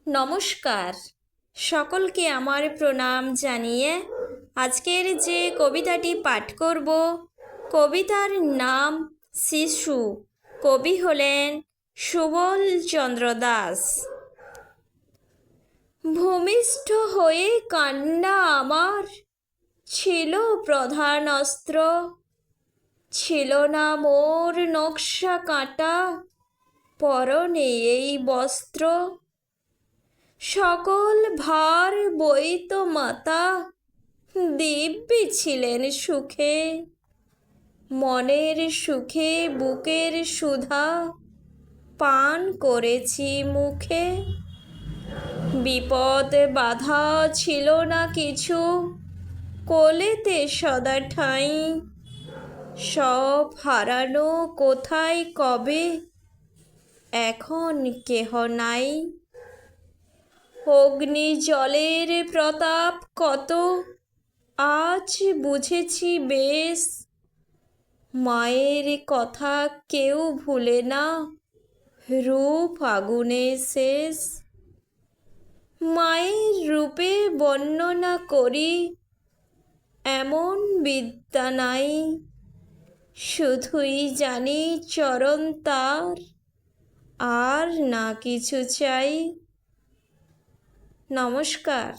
নমস্কার, সকলকে আমার প্রণাম জানিয়ে আজকের যে কবিতাটি পাঠ করব, কবিতার নাম শিশু। কবি হলেন সুবল চন্দ্র দাস। ভূমিষ্ঠ হয়ে কান্না আমার ছিল প্রধান অস্ত্র, ছিল না মোর নকশা কাঁটা পরনে এই বস্ত্র। সকল ভার বইত মাতা, দিব্যি ছিলেন সুখে, মনের সুখে বুকের সুধা পান করেছি মুখে। বিপদ বাধা ছিল না কিছু, কোলেতে সদা ঠাঁই, সব হারানো কোথায় কবে, এখন কেহ নাই। অগ্নি জলের প্রতাপ কত আজ বুঝেছি বেশ, মায়ের কথা কেউ ভুলে না, রূপ আগুনে শেষ। মায়ের রূপে বর্ণনা করি এমন বিদ্যা নাই, শুধুই জানি চরণ তার, আর না কিছু চাই। নমস্কার।